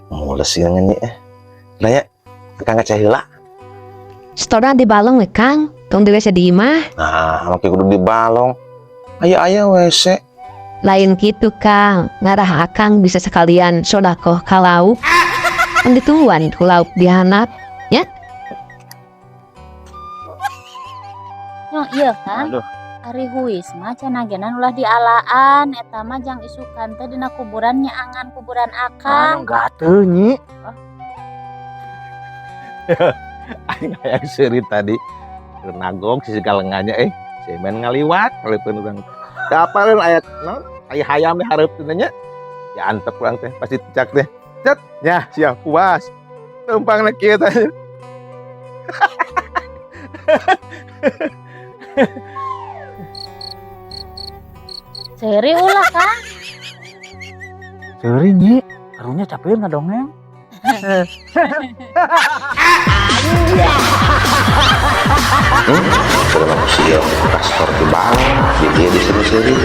Mules yang nyanyi nanya Kang ngeceh heula. Setoran di balong we Kang, tong di WC di imah. Nah, make kudu di balong. Aya WC. Lain gitu Kang, ngarah Akang bisa sekalian sodakoh ka lauk. Kan ditungguan ku lauk dihanap, ya? Yang iya kan? Aduh, Ari huis mah canagenan ulah dialaan eta mah jang isukan teh dina kuburan nyaangan kuburan Akang. enggak tuh nyi. Aing hayang seurit tadi. Nagong sisi galengannya semen ngaliwat ngalipeun urang. Kapareun aya naon? Aya hayam teh hareupeun nya. Ya antep urang teh pasti cak teh. Cet, nya siap puas. Tumpangna kieu teh. Seri ulah Kang. Seuring nyi, karunya capeur ngadongeng. Sudah manusia kastor di balong, dia di sini